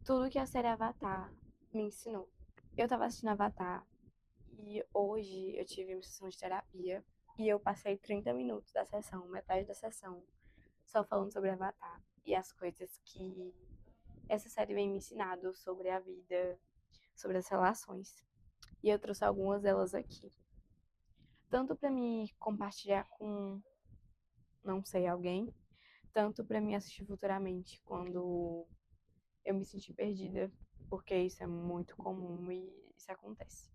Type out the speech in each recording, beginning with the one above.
tudo que a série Avatar me ensinou. Eu tava assistindo Avatar e hoje eu tive uma sessão de terapia e eu passei 30 minutos da sessão, metade da sessão, só falando sobre Avatar e as coisas que essa série vem me ensinando sobre a vida, sobre as relações. E eu trouxe algumas delas aqui. Tanto para me compartilhar com, não sei, alguém, tanto para me assistir futuramente quando eu me sentir perdida, porque isso é muito comum e isso acontece.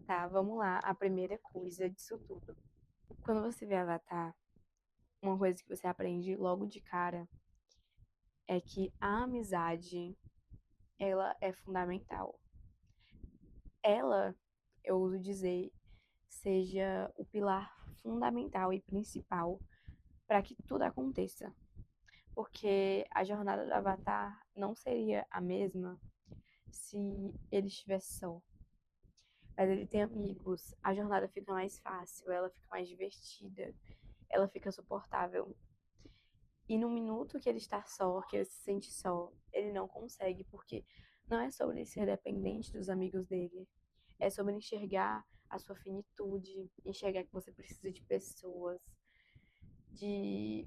Tá, vamos lá. A primeira coisa disso tudo. Quando você vê Avatar, uma coisa que você aprende logo de cara é que a amizade, ela é fundamental. Ela, eu uso dizer, seja o pilar fundamental e principal para que tudo aconteça. Porque a jornada do Avatar não seria a mesma se ele estivesse só. Mas ele tem amigos, a jornada fica mais fácil, ela fica mais divertida, ela fica suportável. E no minuto que ele está só, que ele se sente só, ele não consegue, porque não é sobre ser dependente dos amigos dele, é sobre enxergar a sua finitude, enxergar que você precisa de pessoas, de,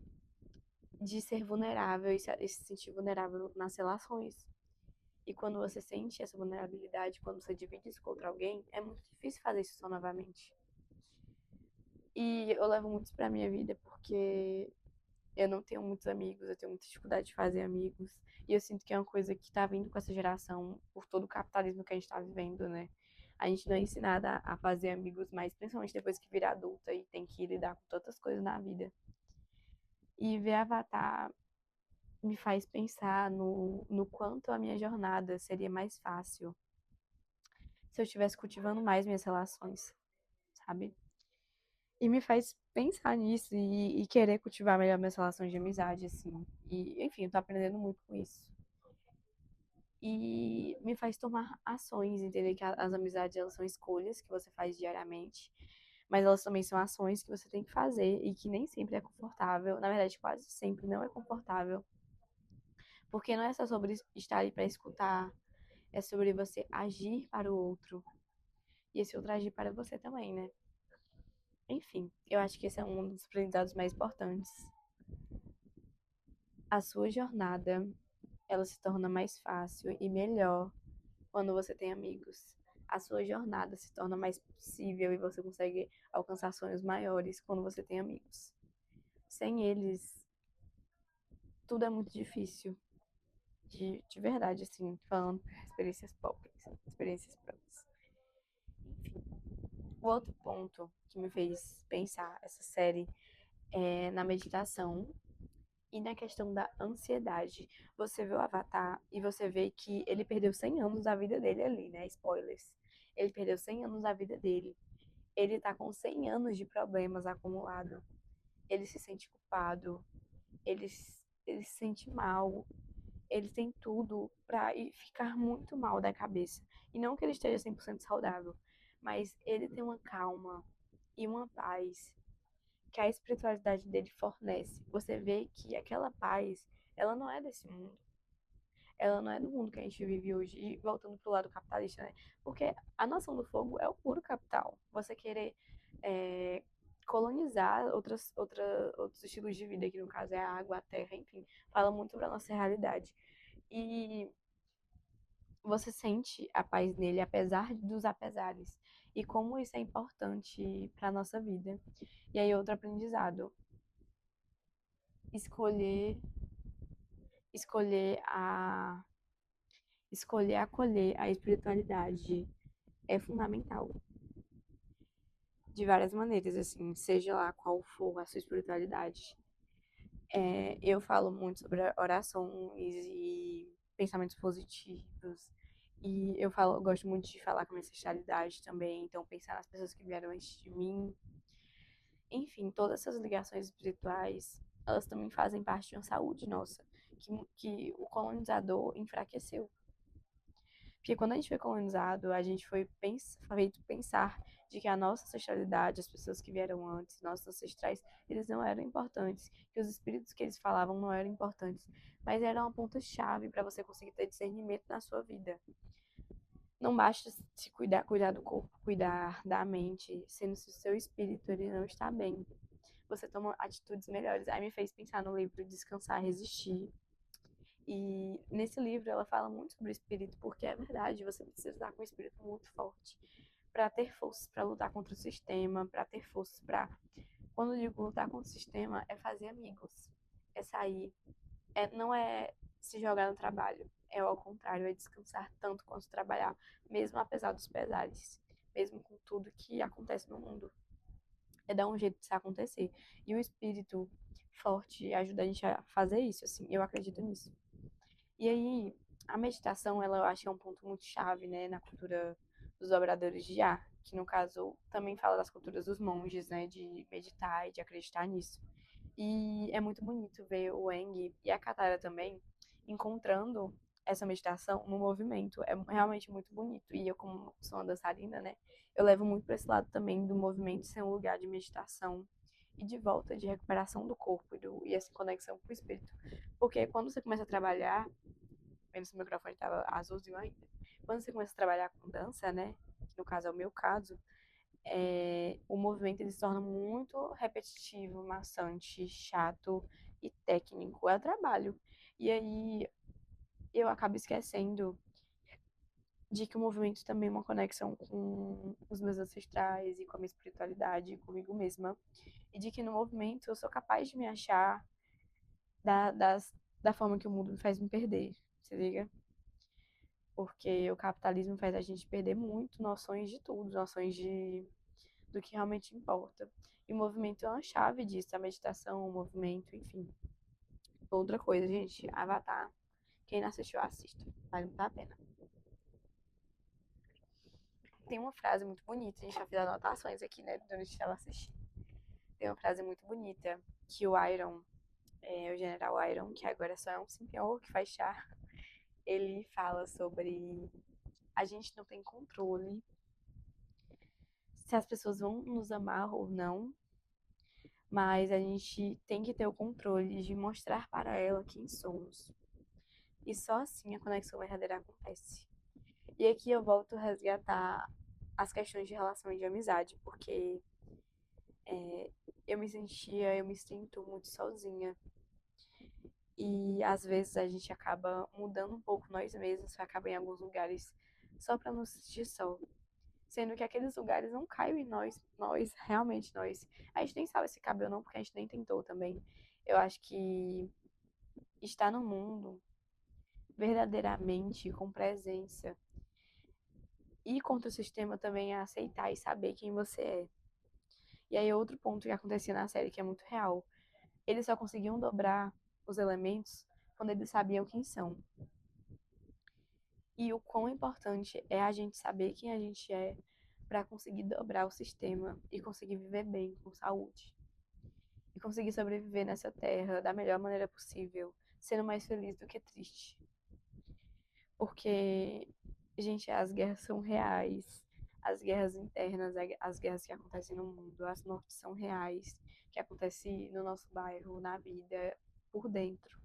de ser vulnerável e se sentir vulnerável nas relações. E quando você sente essa vulnerabilidade, quando você divide isso com outro alguém, é muito difícil fazer isso só novamente. E eu levo muito isso pra minha vida porque eu não tenho muitos amigos, eu tenho muita dificuldade de fazer amigos. E eu sinto que é uma coisa que tá vindo com essa geração, por todo o capitalismo que a gente tá vivendo, né? A gente não é ensinada a fazer amigos mais, principalmente depois que vira adulta e tem que lidar com tantas coisas na vida. E ver Avatar me faz pensar no quanto a minha jornada seria mais fácil se eu estivesse cultivando mais minhas relações, sabe? E me faz pensar nisso e querer cultivar melhor minhas relações de amizade, assim. E, enfim, eu tô aprendendo muito com isso. E me faz tomar ações, entender que as amizades, elas são escolhas que você faz diariamente, mas elas também são ações que você tem que fazer e que nem sempre é confortável. Na verdade, quase sempre não é confortável, porque não é só sobre estar ali para escutar, é sobre você agir para o outro e esse outro agir para você também, né? Enfim, eu acho que esse é um dos aprendizados mais importantes. A sua jornada, ela se torna mais fácil e melhor quando você tem amigos. A sua jornada se torna mais possível e você consegue alcançar sonhos maiores quando você tem amigos. Sem eles, tudo é muito difícil. De verdade, assim, falando por experiências próprias. Experiências próprias. Enfim, o outro ponto que me fez pensar essa série é na meditação e na questão da ansiedade. Você vê o Avatar e você vê que ele perdeu 100 anos da vida dele ali, né? Spoilers. Ele perdeu 100 anos da vida dele. Ele tá com 100 anos de problemas acumulado. Ele se sente culpado. Ele, ele se sente mal. Ele tem tudo pra ficar muito mal da cabeça. E não que ele esteja 100% saudável, mas ele tem uma calma e uma paz que a espiritualidade dele fornece. Você vê que aquela paz, ela não é desse mundo. Ela não é do mundo que a gente vive hoje. E voltando pro lado capitalista, né? Porque a noção do fogo é o puro capital. Você querer é, colonizar outros estilos de vida, que no caso é a água, a terra, enfim, fala muito sobre a nossa realidade. E você sente a paz nele, apesar dos apesares. E como isso é importante para nossa vida. E aí, outro aprendizado escolher escolher a escolher acolher a espiritualidade é fundamental de várias maneiras, assim, seja lá qual for a sua espiritualidade. Eu falo muito sobre orações e pensamentos positivos. E eu gosto muito de falar com a minha ancestralidade também, então pensar nas pessoas que vieram antes de mim. Enfim, todas essas ligações espirituais, elas também fazem parte de uma saúde nossa, que o colonizador enfraqueceu. Porque quando a gente foi colonizado, a gente foi feito pensar de que a nossa ancestralidade, as pessoas que vieram antes, nossos ancestrais, eles não eram importantes, que os espíritos que eles falavam não eram importantes, mas era uma ponta-chave para você conseguir ter discernimento na sua vida. Não basta se cuidar do corpo, cuidar da mente, sendo se o seu espírito ele não está bem. Você toma atitudes melhores. Aí me fez pensar no livro Descansar, Resistir. E nesse livro ela fala muito sobre o espírito, porque é verdade, você precisa estar com um espírito muito forte para ter forças para lutar contra o sistema, para ter forças para. Quando eu digo lutar contra o sistema, é fazer amigos, é sair, não é se jogar no trabalho, é ao contrário, é descansar tanto quanto trabalhar, mesmo apesar dos pesares, mesmo com tudo que acontece no mundo. É dar um jeito de isso acontecer. E o espírito forte ajuda a gente a fazer isso, assim, eu acredito nisso. E aí, a meditação, ela eu acho que é um ponto muito chave, né, na cultura dos obradores de ar, que no caso também fala das culturas dos monges, né, de meditar e de acreditar nisso. E é muito bonito ver o Eng e a Katara também encontrando essa meditação no movimento. É realmente muito bonito. E eu, como sou uma dançarina, né, eu levo muito para esse lado também do movimento ser um lugar de meditação e de volta, de recuperação do corpo e essa conexão com o espírito. Porque quando você começa a trabalhar, menos o microfone estava azulzinho ainda, quando você começa a trabalhar com dança, né, que no caso é o meu caso, o movimento ele se torna muito repetitivo, maçante, chato e técnico. É o trabalho. E aí eu acabo esquecendo de que o movimento também é uma conexão com os meus ancestrais e com a minha espiritualidade, e comigo mesma. E de que no movimento eu sou capaz de me achar da, das, da forma que o mundo me faz me perder. Se liga? Porque o capitalismo faz a gente perder muito noções de tudo, noções do que realmente importa. E o movimento é uma chave disso, a meditação, o movimento, enfim. Outra coisa, gente, Avatar. Quem não assistiu, assista. Vale muito a pena. Tem uma frase muito bonita, a gente já fez anotações aqui, né, durante ela assistir. Tem uma frase muito bonita que o Iron, o General Iron, que agora só é um senhor que faz chá, ele fala sobre a gente não tem controle se as pessoas vão nos amar ou não, mas a gente tem que ter o controle de mostrar para ela quem somos. E só assim a conexão verdadeira acontece. E aqui eu volto a resgatar as questões de relação e de amizade, porque eu me sinto muito sozinha. E às vezes a gente acaba mudando um pouco nós mesmos, acaba em alguns lugares só para nos sentir só. Sendo que aqueles lugares não caem em realmente nós. A gente nem sabe se cabe ou não, porque a gente nem tentou também. Eu acho que estar no mundo verdadeiramente com presença e contra o sistema também é aceitar e saber quem você é. E aí outro ponto que acontecia na série que é muito real. Eles só conseguiam dobrar os elementos quando eles sabiam quem são. E o quão importante é a gente saber quem a gente é para conseguir dobrar o sistema e conseguir viver bem, com saúde. E conseguir sobreviver nessa terra da melhor maneira possível, sendo mais feliz do que triste. Porque, gente, as guerras são reais, as guerras internas, as guerras que acontecem no mundo, as mortes são reais, que acontecem no nosso bairro, na vida, por dentro.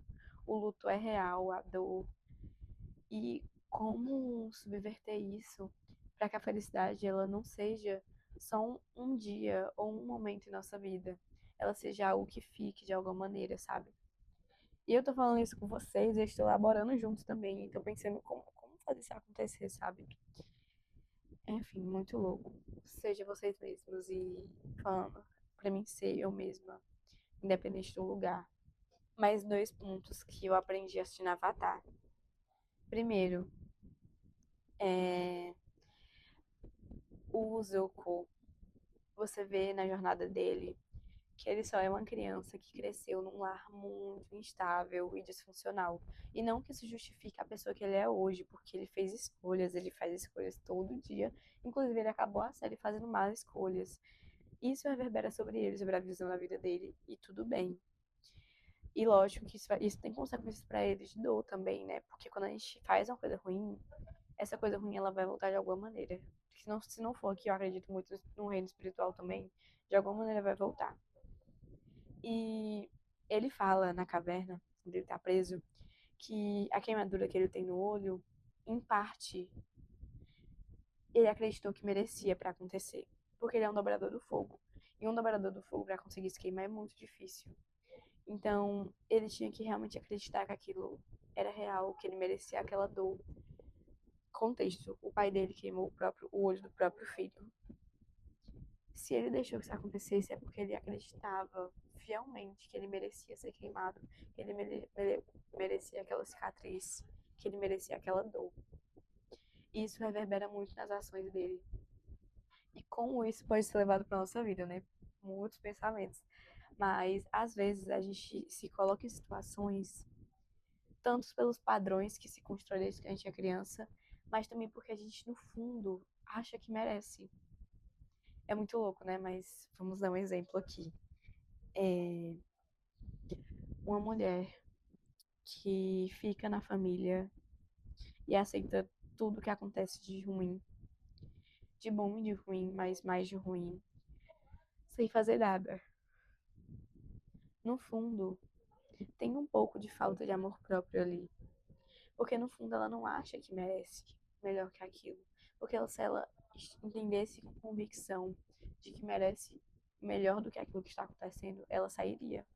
O luto é real, a dor. E como subverter isso para que a felicidade ela não seja só um dia ou um momento em nossa vida, ela seja algo que fique de alguma maneira, sabe? E eu tô falando isso com vocês, eu estou elaborando juntos também, então pensando como fazer isso acontecer, sabe? Enfim, muito louco. Seja vocês mesmos e falando pra mim ser eu mesma, independente do lugar. Mais dois pontos que eu aprendi assistindo Avatar. Primeiro, é, o Zuko, você vê na jornada dele que ele só é uma criança que cresceu num lar muito instável e disfuncional. E não que isso justifique a pessoa que ele é hoje, porque ele fez escolhas, ele faz escolhas todo dia. Inclusive, ele acabou a série fazendo más escolhas. Isso reverbera sobre ele, sobre a visão da vida dele, e tudo bem. E lógico que isso tem consequências para ele de dor também, né? Porque quando a gente faz uma coisa ruim, essa coisa ruim ela vai voltar de alguma maneira. Se não for aqui, eu acredito muito no reino espiritual também, de alguma maneira vai voltar. E ele fala na caverna, quando ele tá preso, que a queimadura que ele tem no olho, em parte, ele acreditou que merecia para acontecer, porque ele é um dobrador do fogo. E um dobrador do fogo, para conseguir se queimar, é muito difícil. Então, ele tinha que realmente acreditar que aquilo era real, que ele merecia aquela dor. Contexto: o pai dele queimou o olho do próprio filho. Se ele deixou que isso acontecesse, é porque ele acreditava fielmente que ele merecia ser queimado, que ele merecia aquela cicatriz, que ele merecia aquela dor. E isso reverbera muito nas ações dele. E como isso pode ser levado para nossa vida, né? Muitos pensamentos. Mas às vezes a gente se coloca em situações, tanto pelos padrões que se constrói desde que a gente é criança, mas também porque a gente, no fundo, acha que merece. É muito louco, né? Mas vamos dar um exemplo aqui. É uma mulher que fica na família e aceita tudo que acontece de ruim, de bom e de ruim, mas mais de ruim, sem fazer nada. No fundo, tem um pouco de falta de amor próprio ali. Porque no fundo ela não acha que merece melhor que aquilo. Porque se ela entendesse com convicção de que merece melhor do que aquilo que está acontecendo, ela sairia.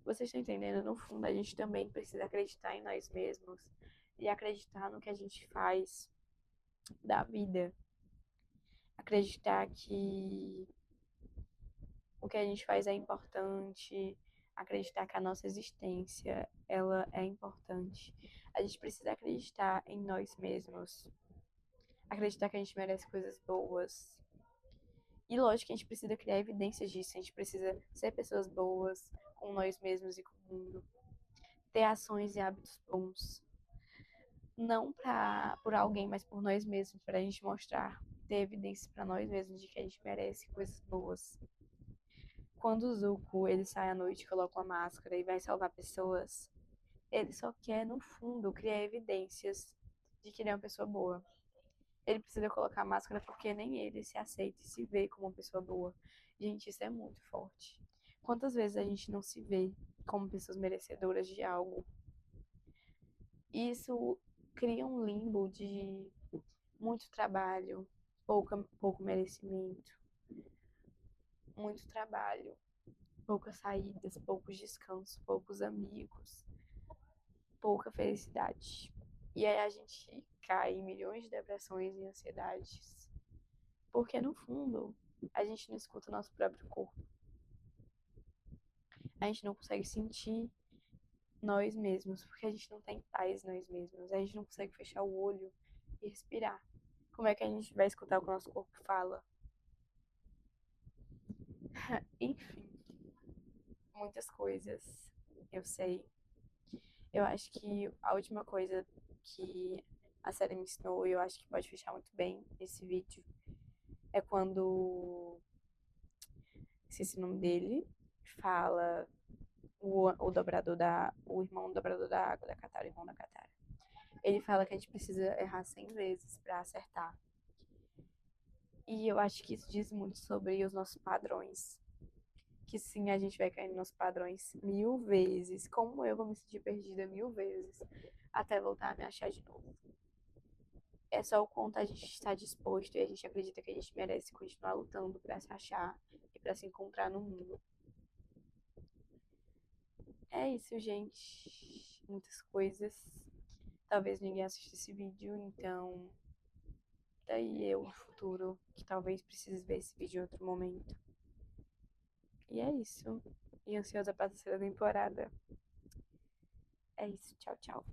Vocês estão entendendo? No fundo, a gente também precisa acreditar em nós mesmos e acreditar no que a gente faz da vida. Acreditar que o que a gente faz é importante, acreditar que a nossa existência, ela é importante. A gente precisa acreditar em nós mesmos, acreditar que a gente merece coisas boas. E lógico que a gente precisa criar evidências disso, a gente precisa ser pessoas boas com nós mesmos e com o mundo, ter ações e hábitos bons. Não por alguém, mas por nós mesmos, para a gente mostrar, ter evidências para nós mesmos de que a gente merece coisas boas. Quando o Zuko ele sai à noite, coloca uma máscara e vai salvar pessoas, ele só quer, no fundo, criar evidências de que ele é uma pessoa boa. Ele precisa colocar máscara porque nem ele se aceita e se vê como uma pessoa boa. Gente, isso é muito forte. Quantas vezes a gente não se vê como pessoas merecedoras de algo? Isso cria um limbo de muito trabalho, pouco merecimento, muito trabalho, poucas saídas, poucos descansos, poucos amigos, pouca felicidade. E aí a gente cai em milhões de depressões e ansiedades, porque no fundo a gente não escuta o nosso próprio corpo. A gente não consegue sentir nós mesmos, porque a gente não tem paz nós mesmos. A gente não consegue fechar o olho e respirar. Como é que a gente vai escutar o que o nosso corpo fala? Enfim, muitas coisas, eu sei. Eu acho que a última coisa que a série me ensinou, e eu acho que pode fechar muito bem esse vídeo, é quando, esqueci o nome dele, fala o irmão dobrador da água da Katara, o irmão da Katara. Ele fala que a gente precisa errar 100 vezes pra acertar. E eu acho que isso diz muito sobre os nossos padrões. Que sim, a gente vai cair nos nossos padrões 1000 vezes. Como eu vou me sentir perdida 1000 vezes até voltar a me achar de novo. É só o quanto a gente está disposto e a gente acredita que a gente merece continuar lutando pra se achar e pra se encontrar no mundo. É isso, gente. Muitas coisas. Talvez ninguém assista esse vídeo, então daí eu no futuro que talvez precise ver esse vídeo em outro momento. E é isso. E ansiosa pra terceira temporada. É isso. Tchau, tchau.